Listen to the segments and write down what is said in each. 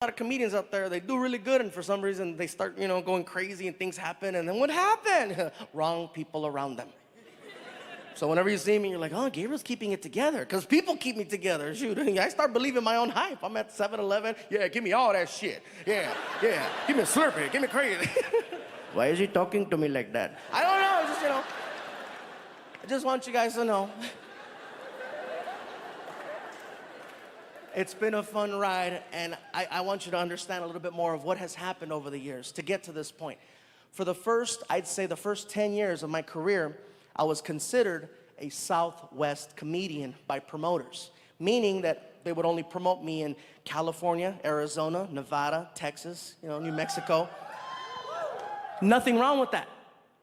A lot of comedians out there, they do really good, and for some reason they start, going crazy and things happen, and then what happened? Wrong people around them. So whenever you see me, you're like, oh, Gabriel's keeping it together, because people keep me together. Shoot, I start believing my own hype. I'm at 7-Eleven, yeah, give me all that shit. Yeah, give me a Slurpee, give me crazy. Why is he talking to me like that? I don't know, just, I just want you guys to know. It's been a fun ride, and I want you to understand a little bit more of what has happened over the years to get to this point. For I'd say the first 10 years of my career, I was considered a Southwest comedian by promoters, meaning that they would only promote me in California, Arizona, Nevada, Texas, New Mexico. Nothing wrong with that.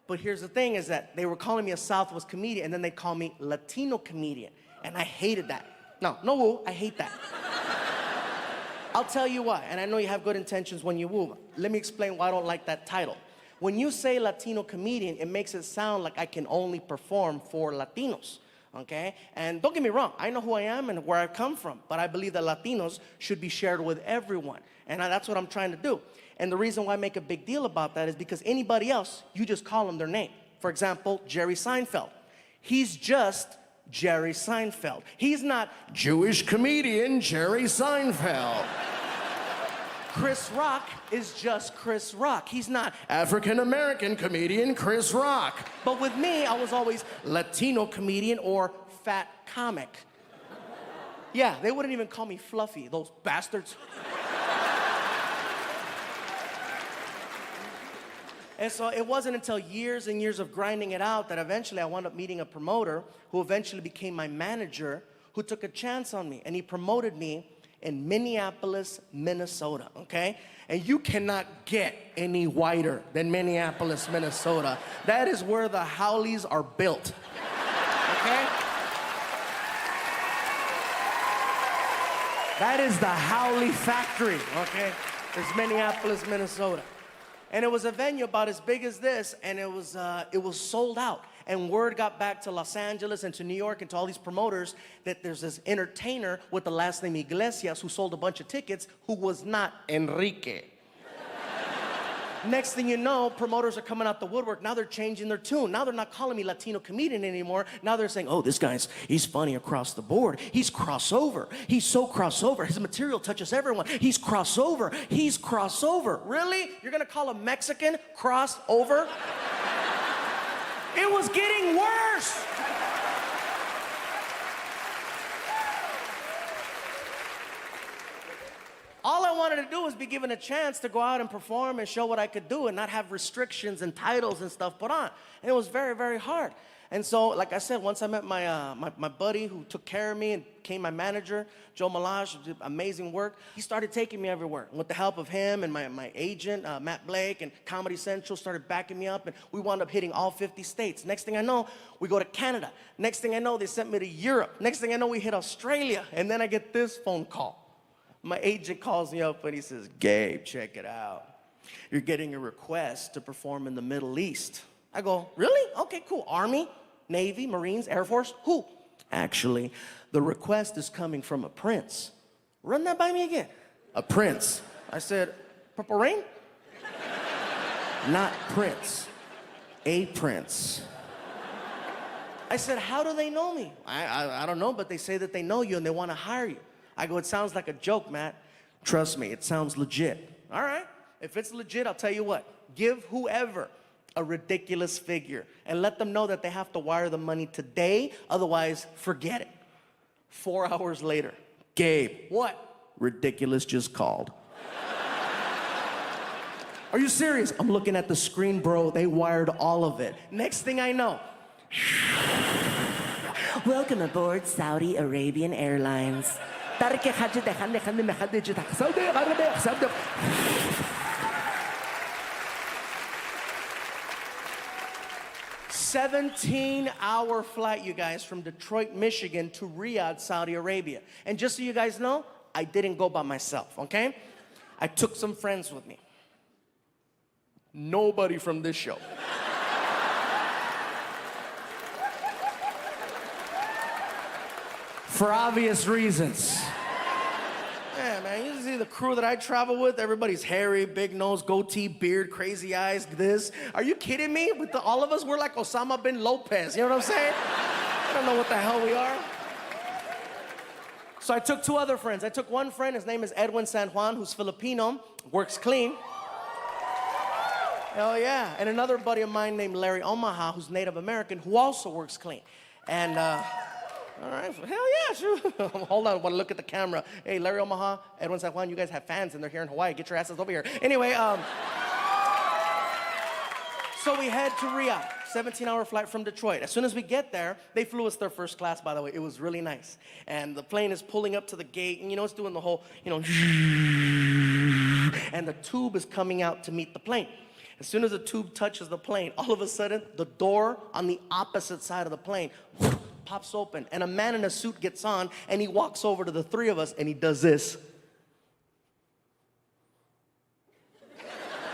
But here's the thing is that they were calling me a Southwest comedian, and then they call me Latino comedian, and I hated that. No woo, I hate that. I'll tell you why, and I know you have good intentions when you woo. Let me explain why I don't like that title. When you say Latino comedian, it makes it sound like I can only perform for Latinos, okay? And don't get me wrong, I know who I am and where I come from, but I believe that Latinos should be shared with everyone, and that's what I'm trying to do. And the reason why I make a big deal about that is because anybody else, you just call them their name. For example, Jerry Seinfeld. He's just Jerry Seinfeld. He's not Jewish comedian Jerry Seinfeld. Chris Rock is just Chris Rock. He's not African American comedian Chris Rock. But with me, I was always Latino comedian or fat comic. Yeah, they wouldn't even call me Fluffy, those bastards. And so it wasn't until years and years of grinding it out that eventually I wound up meeting a promoter who eventually became my manager, who took a chance on me, and he promoted me in Minneapolis, Minnesota, okay? And you cannot get any whiter than Minneapolis, Minnesota. That is where the Howleys are built, okay? That is the Howley factory, okay? It's Minneapolis, Minnesota. And it was a venue about as big as this, and it was sold out. And word got back to Los Angeles and to New York and to all these promoters that there's this entertainer with the last name Iglesias who sold a bunch of tickets who was not Enrique. Next thing you know, promoters are coming out the woodwork. Now they're changing their tune. Now they're not calling me Latino comedian anymore. Now they're saying, oh, this he's funny across the board. He's crossover. He's so crossover. His material touches everyone. He's crossover. He's crossover. Really? You're gonna call a Mexican crossover? It was getting worse. All I wanted to do was be given a chance to go out and perform and show what I could do and not have restrictions and titles and stuff put on. And it was very, very hard. And so, like I said, once I met my buddy who took care of me and became my manager, Joe Malaj, did amazing work, he started taking me everywhere. And with the help of him and my agent, Matt Blake, and Comedy Central started backing me up, and we wound up hitting all 50 states. Next thing I know, we go to Canada. Next thing I know, they sent me to Europe. Next thing I know, we hit Australia. And then I get this phone call. My agent calls me up and he says, Gabe, check it out. You're getting a request to perform in the Middle East. I go, really? Okay, cool. Army, Navy, Marines, Air Force, who? Actually, the request is coming from a prince. Run that by me again. A prince. I said, Purple Rain? Not Prince, a prince. I said, how do they know me? I don't know, but they say that they know you and they want to hire you. I go, it sounds like a joke, Matt. Trust me, it sounds legit. All right, if it's legit, I'll tell you what. Give whoever a ridiculous figure and let them know that they have to wire the money today, otherwise forget it. 4 hours later, Gabe. What? Ridiculous just called. Are you serious? I'm looking at the screen, bro. They wired all of it. Next thing I know, welcome aboard Saudi Arabian Airlines. 17-hour flight, you guys, from Detroit, Michigan to Riyadh, Saudi Arabia. And just so you guys know, I didn't go by myself, okay? I took some friends with me. Nobody from this show. For obvious reasons. Yeah, man, you see the crew that I travel with, everybody's hairy, big nose, goatee, beard, crazy eyes, this. Are you kidding me? With all of us, we're like Osama bin Lopez, you know what I'm saying? I don't know what the hell we are. So I took two other friends. I took one friend, his name is Edwin San Juan, who's Filipino, works clean. Hell yeah. And another buddy of mine named Larry Omaha, who's Native American, who also works clean. And, all right, hell yeah, sure. Hold on, I want to look at the camera. Hey, Larry Omaha, Edwin San Juan, you guys have fans and they're here in Hawaii. Get your asses over here. Anyway, so we head to Riyadh, 17-hour flight from Detroit. As soon as we get there, they flew us their first class, by the way. It was really nice. And the plane is pulling up to the gate, and it's doing the whole, and the tube is coming out to meet the plane. As soon as the tube touches the plane, all of a sudden, the door on the opposite side of the plane pops open, and a man in a suit gets on, and he walks over to the three of us, and he does this.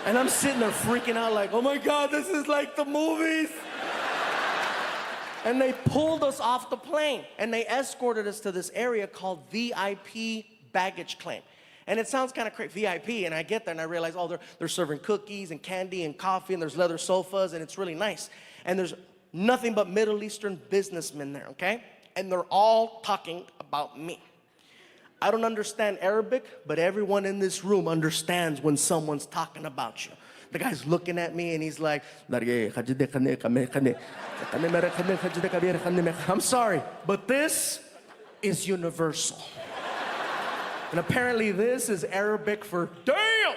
And I'm sitting there freaking out like, oh my God, this is like the movies. And they pulled us off the plane, and they escorted us to this area called VIP baggage claim. And it sounds kind of crazy, VIP, and I get there and I realize, oh, they're serving cookies and candy and coffee, and there's leather sofas, and it's really nice. And there's nothing but Middle Eastern businessmen there, okay? And they're all talking about me. I don't understand Arabic, but everyone in this room understands when someone's talking about you. The guy's looking at me and he's like, I'm sorry, but this is universal. And apparently this is Arabic for damn.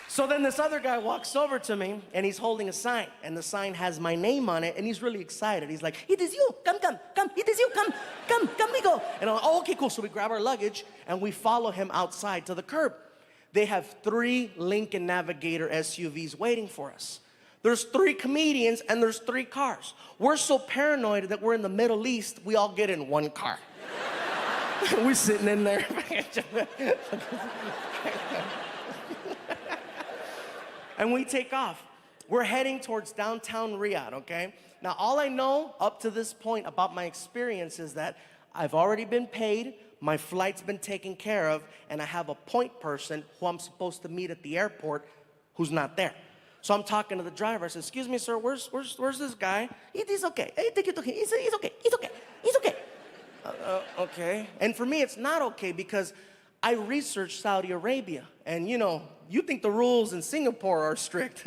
So then this other guy walks over to me, and he's holding a sign, and the sign has my name on it, and he's really excited. He's like, it is you, come, it is you, come, we go. And I'm like, oh, okay, cool. So we grab our luggage, and we follow him outside to the curb. They have 3 Lincoln Navigator SUVs waiting for us. There's 3 comedians, and there's 3 cars. We're so paranoid that we're in the Middle East, we all get in one car. We're sitting in there. And we take off. We're heading towards downtown Riyadh, okay? Now, all I know up to this point about my experience is that I've already been paid, my flight's been taken care of, and I have a point person who I'm supposed to meet at the airport who's not there. So I'm talking to the driver. I said, excuse me, sir, where's this guy? It is okay. Hey, take it to him. It's okay. It's okay. Okay. And for me, it's not okay because I researched Saudi Arabia. And you think the rules in Singapore are strict.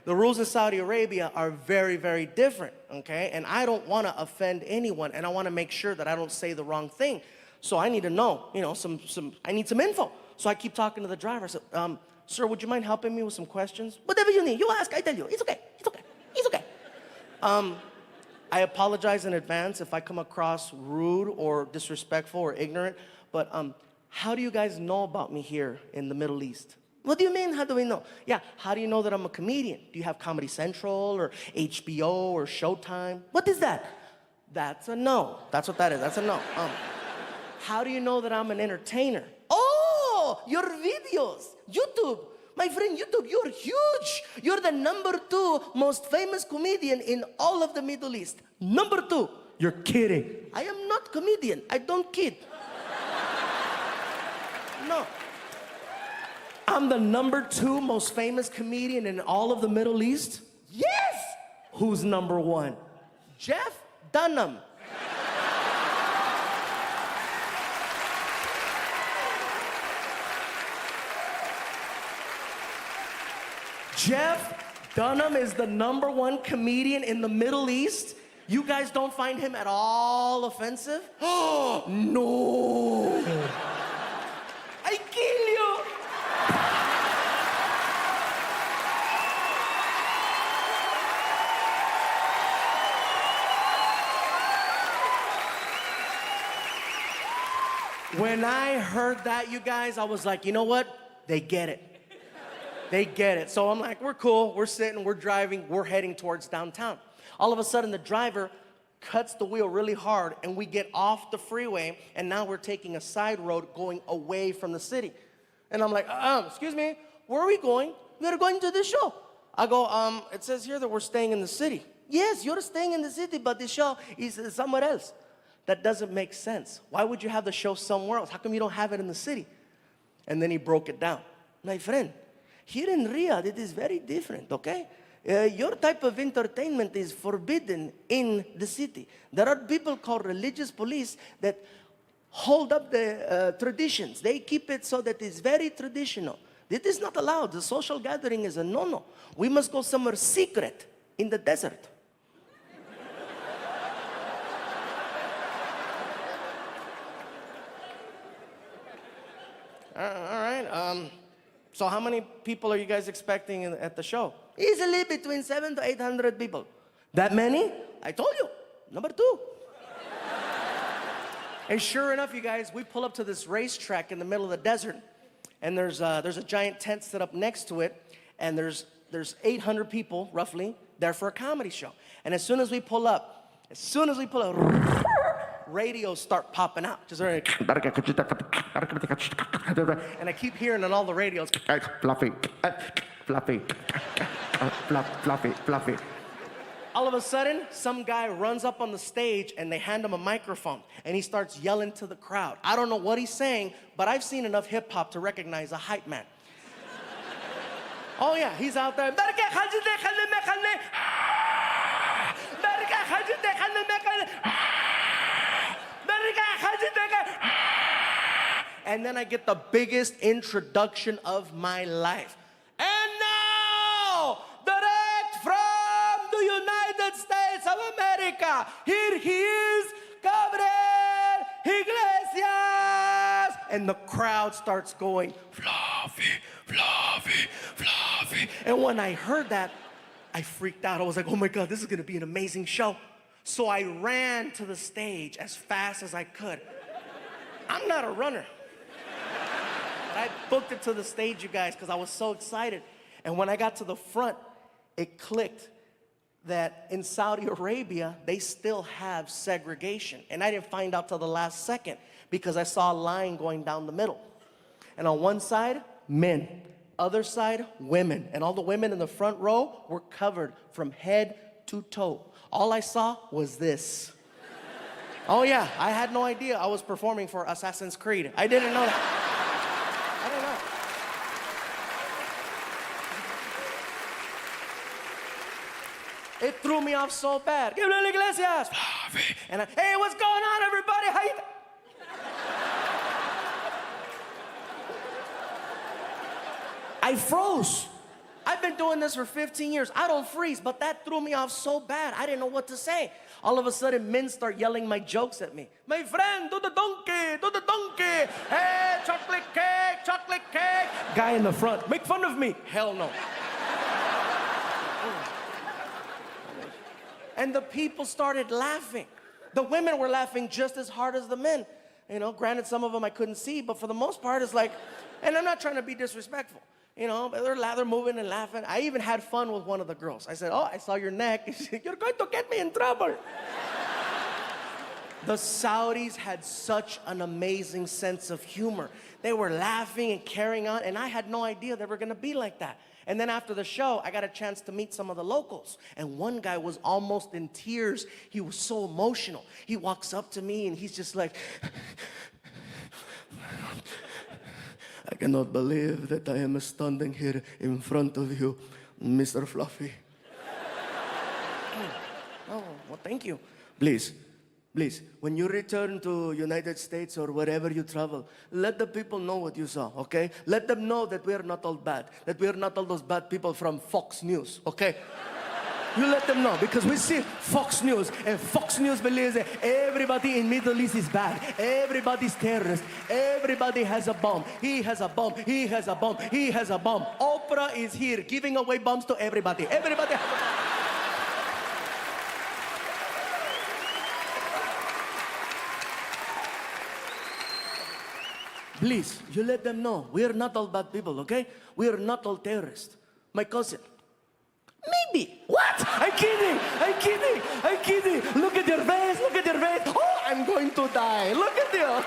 The rules in Saudi Arabia are very, very different, okay? And I don't want to offend anyone, and I want to make sure that I don't say the wrong thing. So I need to know, I need some info. So I keep talking to the driver. I said, sir, would you mind helping me with some questions? Whatever you need, you ask, I tell you. It's okay. I apologize in advance if I come across rude or disrespectful or ignorant, but how do you guys know about me here in the Middle East? What do you mean, how do we know? Yeah, how do you know that I'm a comedian? Do you have Comedy Central or HBO or Showtime? What is that? That's a no. That's what that is, that's a no. How do you know that I'm an entertainer? Oh, your videos, YouTube. My friend, YouTube, you're huge. You're the #2 most famous comedian in all of the Middle East. #2. You're kidding. I am not comedian, I don't kid. No. I'm the #2 most famous comedian in all of the Middle East? Yes! Who's #1? Jeff Dunham. Jeff Dunham is the #1 comedian in the Middle East? You guys don't find him at all offensive? Oh, no. I kill you. When I heard that, you guys, I was like, you know what? They get it. They get it. So I'm like, we're cool. We're sitting, we're driving, we're heading towards downtown. All of a sudden, the driver cuts the wheel really hard, and we get off the freeway, and now we're taking a side road going away from the city. And I'm like, excuse me, where are we going? We're going to the show. I go, it says here that we're staying in the city. Yes, you're staying in the city, but the show is somewhere else. That doesn't make sense. Why would you have the show somewhere else? How come you don't have it in the city? And then he broke it down. My friend, here in Riyadh, it is very different, okay? Your type of entertainment is forbidden in the city. There are people called religious police that hold up the traditions. They keep it so that it's very traditional. It is not allowed. The social gathering is a no-no. We must go somewhere secret in the desert. All right. So how many people are you guys expecting at the show? Easily between 700 to 800 people. That many? I told you. Number 2. And sure enough, you guys, we pull up to this racetrack in the middle of the desert, and there's a giant tent set up next to it, and there's 800 people roughly there for a comedy show. And as soon as we pull up, radios start popping out. Just and I keep hearing on all the radios, fluffy, fluffy, fluffy, fluffy. All of a sudden, some guy runs up on the stage and they hand him a microphone and he starts yelling to the crowd. I don't know what he's saying, but I've seen enough hip hop to recognize a hype man. Oh yeah, he's out there. And then I get the biggest introduction of my life. And now, direct from the United States of America, here he is, Gabriel Iglesias. And the crowd starts going, fluffy, fluffy, fluffy. And when I heard that, I freaked out. I was like, oh my God, this is gonna be an amazing show. So I ran to the stage as fast as I could. I'm not a runner. I booked it to the stage, you guys, because I was so excited. And when I got to the front, it clicked that in Saudi Arabia, they still have segregation. And I didn't find out till the last second because I saw a line going down the middle. And on one side, men. Other side, women. And all the women in the front row were covered from head to toe. All I saw was this. Oh yeah, I had no idea I was performing for Assassin's Creed. I didn't know that. I didn't know. It threw me off so bad. Gabriel Iglesias. And hey, what's going on, everybody? How you? I froze. I've been doing this for 15 years. I don't freeze, but that threw me off so bad. I didn't know what to say. All of a sudden, men start yelling my jokes at me. My friend, do the donkey, do the donkey. Hey, chocolate cake, chocolate cake. Guy in the front, make fun of me. Hell no. And the people started laughing. The women were laughing just as hard as the men. You know, granted, some of them I couldn't see, but for the most part, it's like, and I'm not trying to be disrespectful. You know, they're moving and laughing. I even had fun with one of the girls. I said, oh, I saw your neck. You're going to get me in trouble. The Saudis had such an amazing sense of humor. They were laughing and carrying on, and I had no idea they were going to be like that. And then after the show, I got a chance to meet some of the locals. And one guy was almost in tears. He was so emotional. He walks up to me, and he's just like, I cannot believe that I am standing here in front of you, Mr. Fluffy. Oh, well, thank you. Please, when you return to United States or wherever you travel, let the people know what you saw, okay? Let them know that we are not all bad, that we are not all those bad people from Fox News, okay? You let them know, because we see Fox News, and Fox News believes that everybody in Middle East is bad. Everybody's terrorist. Everybody has a bomb. He has a bomb. He has a bomb. He has a bomb. Oprah is here giving away bombs to everybody. Everybody has a bomb. Please, you let them know. We are not all bad people, okay? We are not all terrorists. My cousin. Maybe. What? I'm kidding. I'm kidding. I'm kidding. Look at your face. Look at your face. Oh, I'm going to die. Look at you.